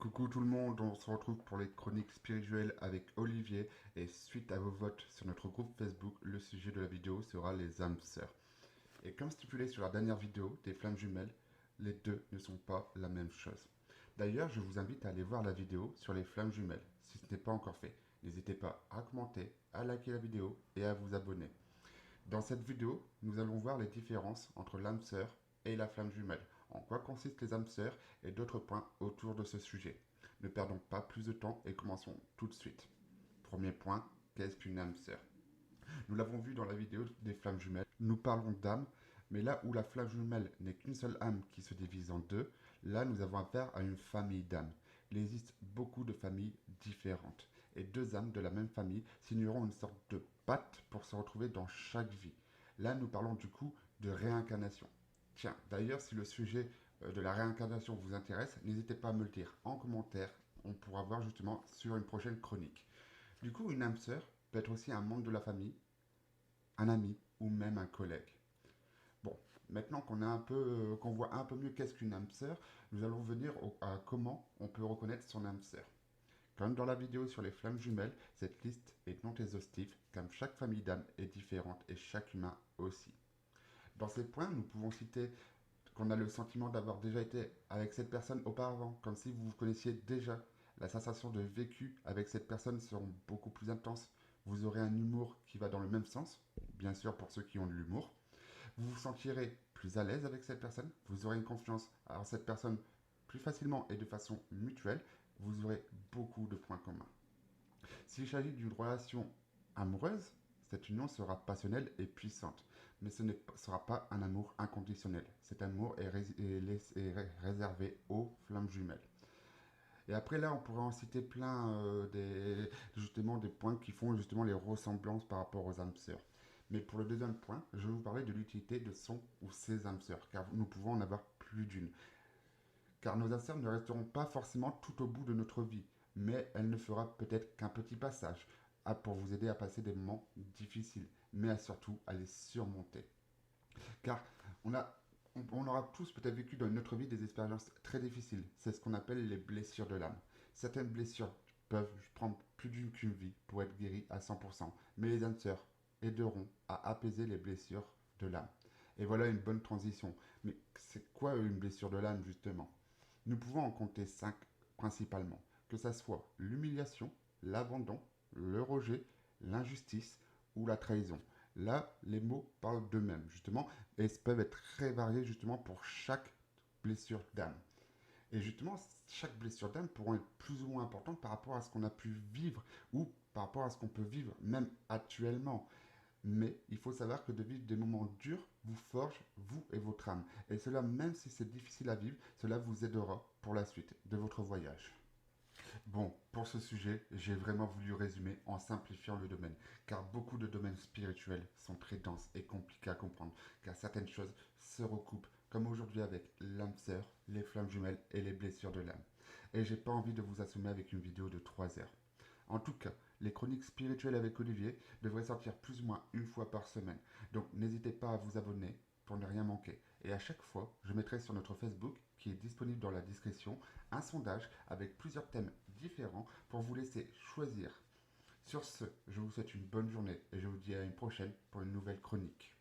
Coucou tout le monde, on se retrouve pour les chroniques spirituelles avec Olivier et suite à vos votes sur notre groupe Facebook, le sujet de la vidéo sera les âmes sœurs. Et comme stipulé sur la dernière vidéo des flammes jumelles, les deux ne sont pas la même chose. D'ailleurs, je vous invite à aller voir la vidéo sur les flammes jumelles si ce n'est pas encore fait. N'hésitez pas à commenter, à liker la vidéo et à vous abonner. Dans cette vidéo, nous allons voir les différences entre l'âme sœur et la flamme jumelle, en quoi consistent les âmes sœurs et d'autres points autour de ce sujet. Ne perdons pas plus de temps et commençons tout de suite. Premier point, qu'est-ce qu'une âme sœur? Nous l'avons vu dans la vidéo des flammes jumelles, nous parlons d'âme, mais là où la flamme jumelle n'est qu'une seule âme qui se divise en deux, là nous avons affaire à une famille d'âmes. Il existe beaucoup de familles différentes, et deux âmes de la même famille signeront une sorte de pacte pour se retrouver dans chaque vie. Là nous parlons du coup de réincarnation. Tiens, d'ailleurs si le sujet de la réincarnation vous intéresse, n'hésitez pas à me le dire en commentaire, on pourra voir justement sur une prochaine chronique. Du coup, une âme sœur peut être aussi un membre de la famille, un ami ou même un collègue. Bon, maintenant qu'on voit un peu mieux qu'est-ce qu'une âme sœur, nous allons venir à comment on peut reconnaître son âme sœur. Comme dans la vidéo sur les flammes jumelles, cette liste est non exhaustive, car chaque famille d'âmes est différente et chaque humain aussi. Dans ces points, nous pouvons citer qu'on a le sentiment d'avoir déjà été avec cette personne auparavant, comme si vous vous connaissiez déjà. La sensation de vécu avec cette personne sera beaucoup plus intense. Vous aurez un humour qui va dans le même sens, bien sûr pour ceux qui ont de l'humour. Vous vous sentirez plus à l'aise avec cette personne. Vous aurez une confiance en cette personne plus facilement et de façon mutuelle. Vous aurez beaucoup de points communs. S'il s'agit d'une relation amoureuse, cette union sera passionnelle et puissante, mais ce ne sera pas un amour inconditionnel. Cet amour est réservé aux flammes jumelles. Et après là, on pourrait en citer plein justement des points qui font justement les ressemblances par rapport aux âmes sœurs. Mais pour le deuxième point, je vais vous parler de l'utilité de son ou ses âmes sœurs, car nous pouvons en avoir plus d'une. Car nos âmes sœurs ne resteront pas forcément tout au bout de notre vie, mais elle ne fera peut-être qu'un petit passage pour vous aider à passer des moments difficiles, mais surtout à les surmonter. Car on aura tous peut-être vécu dans notre vie des expériences très difficiles. C'est ce qu'on appelle les blessures de l'âme. Certaines blessures peuvent prendre plus qu'une vie pour être guéries à 100%, mais les âmes sœurs aideront à apaiser les blessures de l'âme. Et voilà une bonne transition. Mais c'est quoi une blessure de l'âme justement? Nous pouvons en compter 5 principalement, que ce soit l'humiliation, l'abandon, le rejet, l'injustice ou la trahison. Là, les mots parlent d'eux-mêmes, justement, et peuvent être très variés, justement, pour chaque blessure d'âme. Et justement, chaque blessure d'âme pourra être plus ou moins importante par rapport à ce qu'on a pu vivre ou par rapport à ce qu'on peut vivre même actuellement. Mais il faut savoir que de vivre des moments durs vous forge, vous et votre âme. Et cela, même si c'est difficile à vivre, cela vous aidera pour la suite de votre voyage. Bon, pour ce sujet, j'ai vraiment voulu résumer en simplifiant le domaine, car beaucoup de domaines spirituels sont très denses et compliqués à comprendre, car certaines choses se recoupent, comme aujourd'hui avec l'âme sœur, les flammes jumelles et les blessures de l'âme. Et j'ai pas envie de vous assommer avec une vidéo de 3 heures. En tout cas, les chroniques spirituelles avec Olivier devraient sortir plus ou moins une fois par semaine, donc n'hésitez pas à vous abonner pour ne rien manquer. Et à chaque fois, je mettrai sur notre Facebook, qui est disponible dans la description, un sondage avec plusieurs thèmes différents pour vous laisser choisir. Sur ce, je vous souhaite une bonne journée et je vous dis à une prochaine pour une nouvelle chronique.